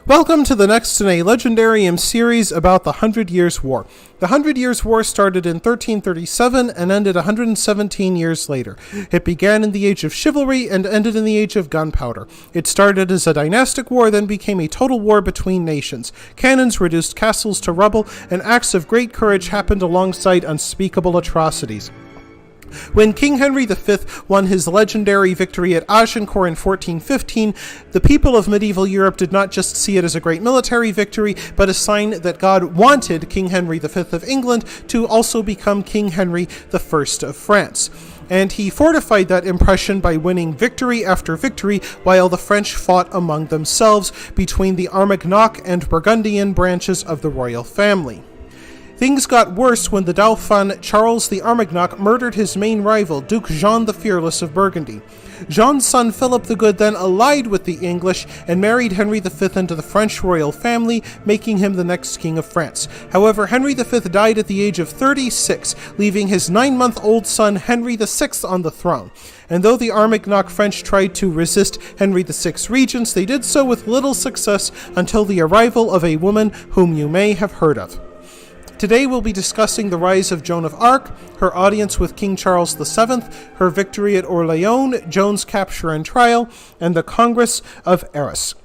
Welcome to the next in a Legendarium series about the 100 Years' War. The 100 Years' War started in 1337 and ended 117 years later. It began in the Age of Chivalry and ended in the Age of Gunpowder. It started as a dynastic war, then became a total war between nations. Cannons reduced castles to rubble, and acts of great courage happened alongside unspeakable atrocities. When King Henry V won his legendary victory at Agincourt in 1415, the people of medieval Europe did not just see it as a great military victory, but a sign that God wanted King Henry V of England to also become King Henry I of France. And he fortified that impression by winning victory after victory while the French fought among themselves between the Armagnac and Burgundian branches of the royal family. Things got worse when the Dauphin Charles the Armagnac murdered his main rival, Duke Jean the Fearless of Burgundy. Jean's son Philip the Good then allied with the English and married Henry V into the French royal family, making him the next king of France. However, Henry V died at the age of 36, leaving his 9-month-old son Henry VI on the throne. And though the Armagnac French tried to resist Henry VI's regents, they did so with little success until the arrival of a woman whom you may have heard of. Today we'll be discussing the rise of Joan of Arc, her audience with King Charles VII, her victory at Orleans, Joan's capture and trial, and the Congress of Arras.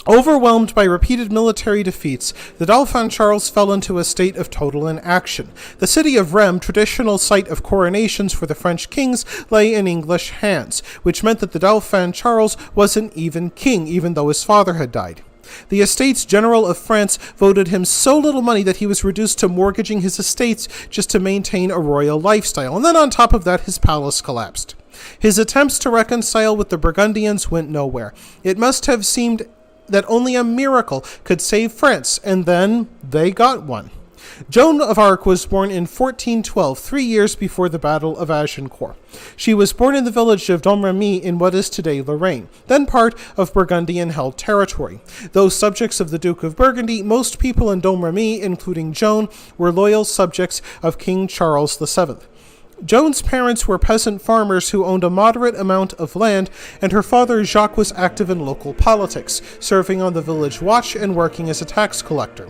Overwhelmed by repeated military defeats, the Dauphin Charles fell into a state of total inaction. The city of Rheims, traditional site of coronations for the French kings, lay in English hands, which meant that the Dauphin Charles wasn't even king, even though his father had died. The Estates General of France voted him so little money that he was reduced to mortgaging his estates just to maintain a royal lifestyle, and then on top of that his palace collapsed. His attempts to reconcile with the Burgundians went nowhere. It must have seemed that only a miracle could save France, and then they got one. Joan of Arc was born in 1412, 3 years before the Battle of Agincourt. She was born in the village of Domremy in what is today Lorraine, then part of Burgundian-held territory. Though subjects of the Duke of Burgundy, most people in Domremy, including Joan, were loyal subjects of King Charles VII. Joan's parents were peasant farmers who owned a moderate amount of land, and her father Jacques was active in local politics, serving on the village watch and working as a tax collector.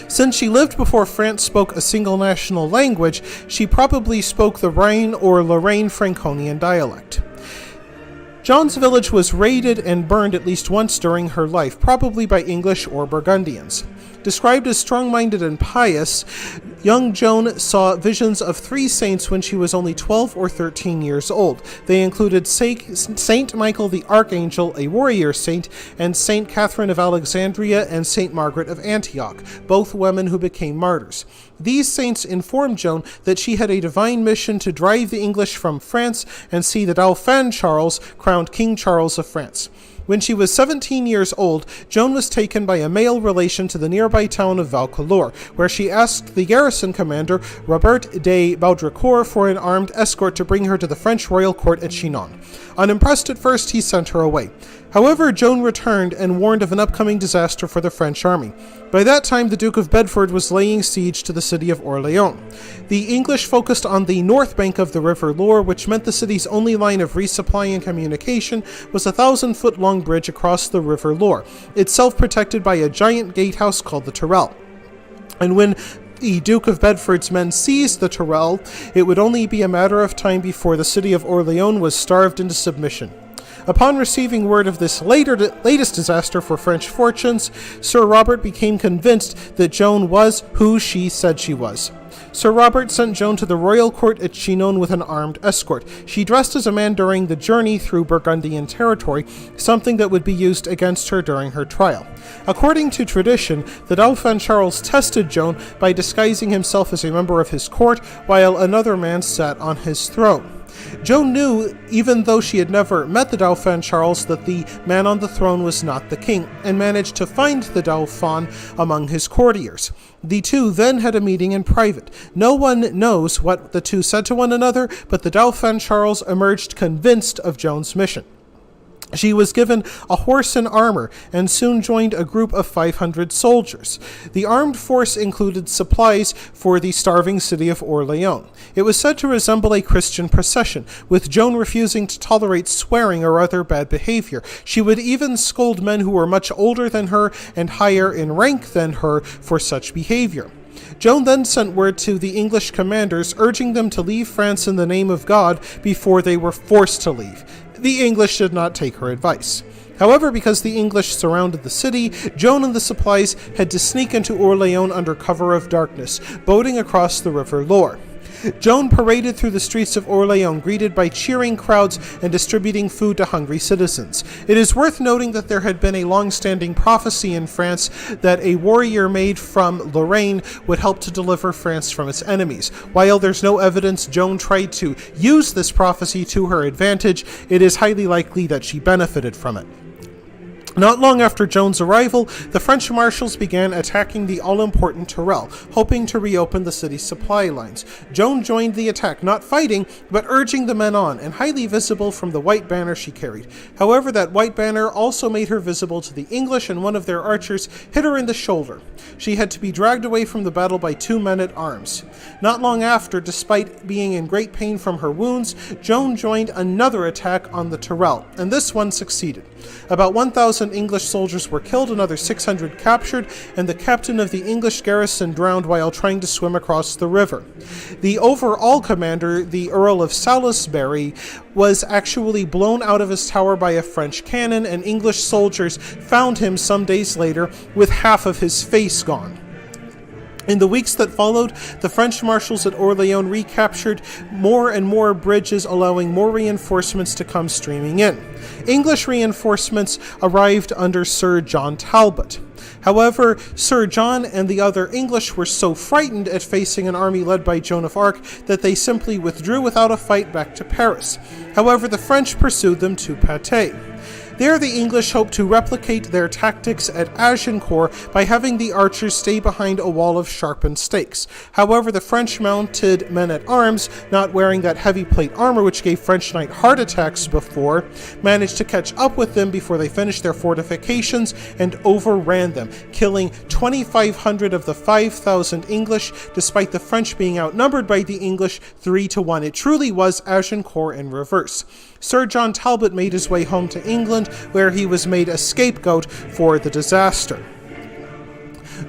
Since she lived before France spoke a single national language, she probably spoke the Rhine or Lorraine Franconian dialect. Joan's village was raided and burned at least once during her life, probably by English or Burgundians. Described as strong-minded and pious, young Joan saw visions of 3 saints when she was only 12 or 13 years old. They included Saint Michael the Archangel, a warrior saint, and Saint Catherine of Alexandria and Saint Margaret of Antioch, both women who became martyrs. These saints informed Joan that she had a divine mission to drive the English from France and see the Dauphin Charles crowned King Charles of France. When she was 17 years old, Joan was taken by a male relation to the nearby town of Vaucouleurs, where she asked the garrison commander, Robert de Baudricourt, for an armed escort to bring her to the French royal court at Chinon. Unimpressed at first, he sent her away. However, Joan returned and warned of an upcoming disaster for the French army. By that time, the Duke of Bedford was laying siege to the city of Orleans. The English focused on the north bank of the River Loire, which meant the city's only line of resupply and communication was a 1,000-foot-long bridge across the River Loire, itself protected by a giant gatehouse called the Tourelle. And when the Duke of Bedford's men seized the Tourelle, it would only be a matter of time before the city of Orleans was starved into submission. Upon receiving word of this latest disaster for French fortunes, Sir Robert became convinced that Joan was who she said she was. Sir Robert sent Joan to the royal court at Chinon with an armed escort. She dressed as a man during the journey through Burgundian territory, something that would be used against her during her trial. According to tradition, the Dauphin Charles tested Joan by disguising himself as a member of his court, while another man sat on his throne. Joan knew, even though she had never met the Dauphin Charles, that the man on the throne was not the king, and managed to find the Dauphin among his courtiers. The two then had a meeting in private. No one knows what the two said to one another, but the Dauphin Charles emerged convinced of Joan's mission. She was given a horse and armor and soon joined a group of 500 soldiers. The armed force included supplies for the starving city of Orleans. It was said to resemble a Christian procession, with Joan refusing to tolerate swearing or other bad behavior. She would even scold men who were much older than her and higher in rank than her for such behavior. Joan then sent word to the English commanders, urging them to leave France in the name of God before they were forced to leave. The English did not take her advice. However, because the English surrounded the city, Joan and the supplies had to sneak into Orleans under cover of darkness, boating across the river Loire. Joan paraded through the streets of Orleans, greeted by cheering crowds and distributing food to hungry citizens. It is worth noting that there had been a long-standing prophecy in France that a warrior maid from Lorraine would help to deliver France from its enemies. While there's no evidence Joan tried to use this prophecy to her advantage, it is highly likely that she benefited from it. Not long after Joan's arrival, the French marshals began attacking the all-important Tourelle, hoping to reopen the city's supply lines. Joan joined the attack, not fighting, but urging the men on, and highly visible from the white banner she carried. However, that white banner also made her visible to the English, and one of their archers hit her in the shoulder. She had to be dragged away from the battle by 2 men-at-arms. Not long after, despite being in great pain from her wounds, Joan joined another attack on the Tourelle, and this one succeeded. About 1,000 English soldiers were killed, another 600 captured, and the captain of the English garrison drowned while trying to swim across the river. The overall commander, the Earl of Salisbury, was actually blown out of his tower by a French cannon, and English soldiers found him some days later with half of his face gone. In the weeks that followed, the French marshals at Orleans recaptured more and more bridges, allowing more reinforcements to come streaming in. English reinforcements arrived under Sir John Talbot. However, Sir John and the other English were so frightened at facing an army led by Joan of Arc that they simply withdrew without a fight back to Paris. However, the French pursued them to Patay. There, the English hoped to replicate their tactics at Agincourt by having the archers stay behind a wall of sharpened stakes. However, the French mounted men-at-arms, not wearing that heavy plate armor which gave French knight heart attacks before, managed to catch up with them before they finished their fortifications and overran them, killing 2,500 of the 5,000 English, despite the French being outnumbered by the English 3-1. It truly was Agincourt in reverse. Sir John Talbot made his way home to England, where he was made a scapegoat for the disaster.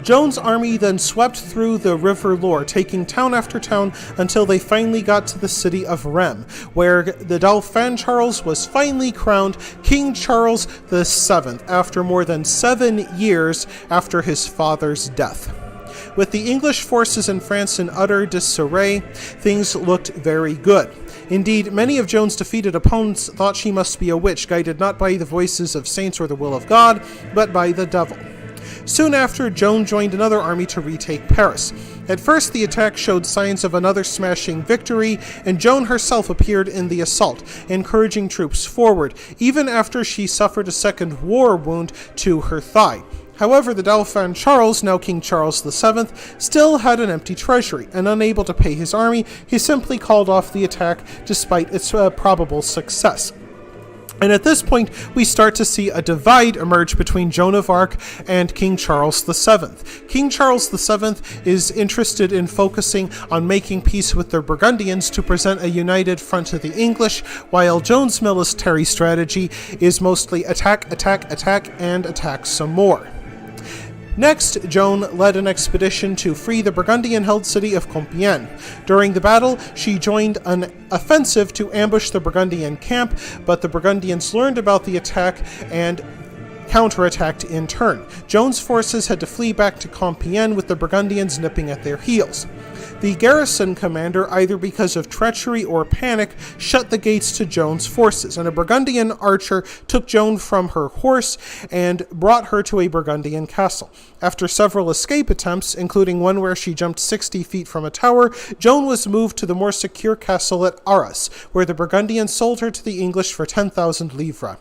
Joan's army then swept through the river Loire, taking town after town until they finally got to the city of Rheims, where the Dauphin Charles was finally crowned King Charles VII after more than 7 years after his father's death. With the English forces in France in utter disarray, things looked very good. Indeed, many of Joan's defeated opponents thought she must be a witch, guided not by the voices of saints or the will of God, but by the devil. Soon after, Joan joined another army to retake Paris. At first, the attack showed signs of another smashing victory, and Joan herself appeared in the assault, encouraging troops forward, even after she suffered a second war wound to her thigh. However, the Dauphin Charles, now King Charles VII, still had an empty treasury, and unable to pay his army, he simply called off the attack despite its probable success. And at this point, we start to see a divide emerge between Joan of Arc and King Charles VII. King Charles VII is interested in focusing on making peace with the Burgundians to present a united front to the English, while Joan's military strategy is mostly attack, attack, attack, and attack some more. Next, Joan led an expedition to free the Burgundian-held city of Compiègne. During the battle, she joined an offensive to ambush the Burgundian camp, but the Burgundians learned about the attack and counterattacked in turn. Joan's forces had to flee back to Compiègne with the Burgundians nipping at their heels. The garrison commander, either because of treachery or panic, shut the gates to Joan's forces, and a Burgundian archer took Joan from her horse and brought her to a Burgundian castle. After several escape attempts, including one where she jumped 60 feet from a tower, Joan was moved to the more secure castle at Arras, where the Burgundians sold her to the English for 10,000 livres.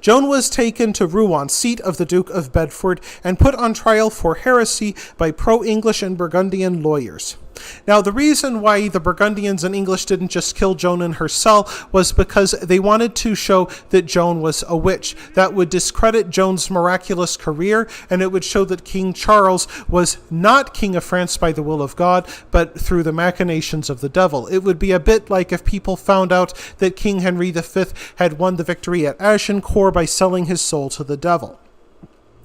Joan was taken to Rouen, seat of the Duke of Bedford, and put on trial for heresy by pro-English and Burgundian lawyers. Now, the reason why the Burgundians and English didn't just kill Joan in her cell was because they wanted to show that Joan was a witch. That would discredit Joan's miraculous career, and it would show that King Charles was not King of France by the will of God, but through the machinations of the devil. It would be a bit like if people found out that King Henry V had won the victory at Agincourt by selling his soul to the devil.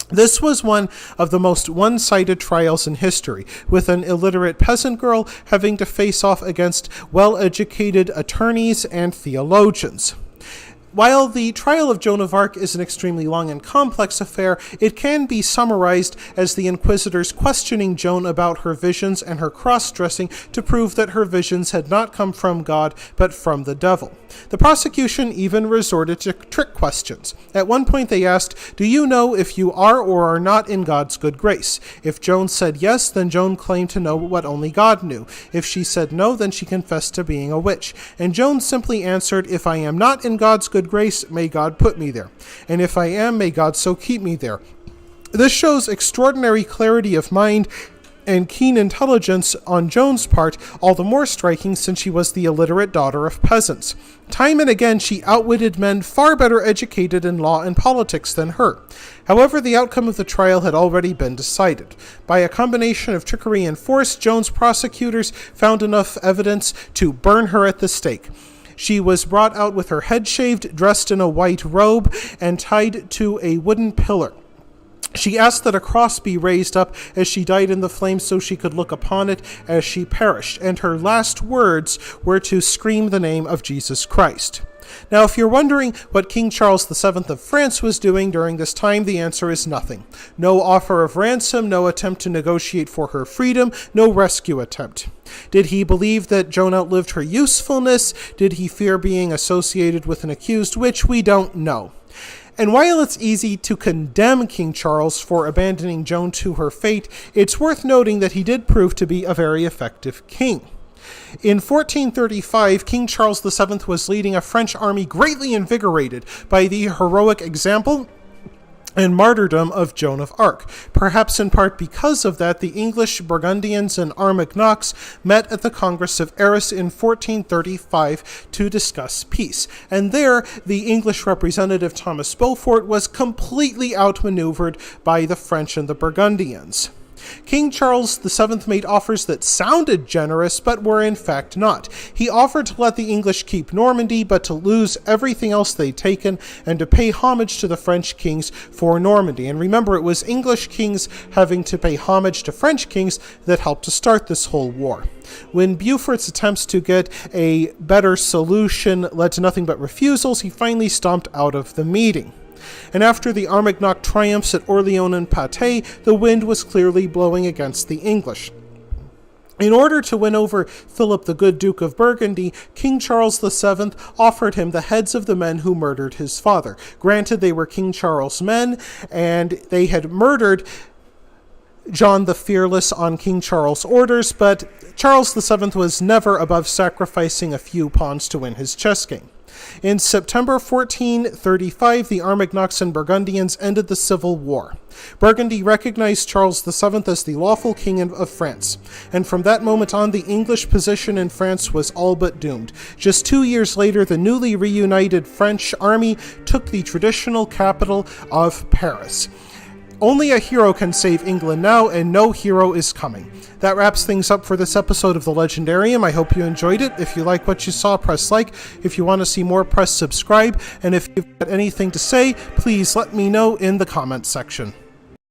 This was one of the most one-sided trials in history, with an illiterate peasant girl having to face off against well-educated attorneys and theologians. While the trial of Joan of Arc is an extremely long and complex affair, it can be summarized as the inquisitors questioning Joan about her visions and her cross-dressing to prove that her visions had not come from God, but from the devil. The prosecution even resorted to trick questions. At one point they asked, "Do you know if you are or are not in God's good grace?" If Joan said yes, then Joan claimed to know what only God knew. If she said no, then she confessed to being a witch. And Joan simply answered, "If I am not in God's good grace, may God put me there. And if I am, may God so keep me there." This shows extraordinary clarity of mind and keen intelligence on Joan's part, all the more striking since she was the illiterate daughter of peasants. Time and again, she outwitted men far better educated in law and politics than her. However, the outcome of the trial had already been decided. By a combination of trickery and force, Joan's prosecutors found enough evidence to burn her at the stake. She was brought out with her head shaved, dressed in a white robe, and tied to a wooden pillar. She asked that a cross be raised up as she died in the flames so she could look upon it as she perished, and her last words were to scream the name of Jesus Christ. Now, if you're wondering what King Charles VII of France was doing during this time, the answer is nothing. No offer of ransom, no attempt to negotiate for her freedom, no rescue attempt. Did he believe that Joan outlived her usefulness? Did he fear being associated with an accused witch? We don't know. And while it's easy to condemn King Charles for abandoning Joan to her fate, it's worth noting that he did prove to be a very effective king. In 1435, King Charles VII was leading a French army greatly invigorated by the heroic example and martyrdom of Joan of Arc. Perhaps in part because of that, the English, Burgundians, and Armagnacs met at the Congress of Arras in 1435 to discuss peace. And there, the English representative Thomas Beaufort was completely outmaneuvered by the French and the Burgundians. King Charles VII made offers that sounded generous, but were in fact not. He offered to let the English keep Normandy, but to lose everything else they'd taken, and to pay homage to the French kings for Normandy. And remember, it was English kings having to pay homage to French kings that helped to start this whole war. When Beaufort's attempts to get a better solution led to nothing but refusals, he finally stomped out of the meeting. And after the Armagnac triumphs at Orleans and Patay, the wind was clearly blowing against the English. In order to win over Philip the Good, Duke of Burgundy, King Charles VII offered him the heads of the men who murdered his father. Granted, they were King Charles' men, and they had murdered John the Fearless on King Charles' orders, but Charles VII was never above sacrificing a few pawns to win his chess game. In September 1435, the Armagnacs and Burgundians ended the civil war. Burgundy recognized Charles VII as the lawful king of France, and from that moment on, the English position in France was all but doomed. Just 2 years later, the newly reunited French army took the traditional capital of Paris. Only a hero can save England now, and no hero is coming. That wraps things up for this episode of The Legendarium. I hope you enjoyed it. If you like what you saw, press like. If you want to see more, press subscribe. And if you've got anything to say, please let me know in the comments section.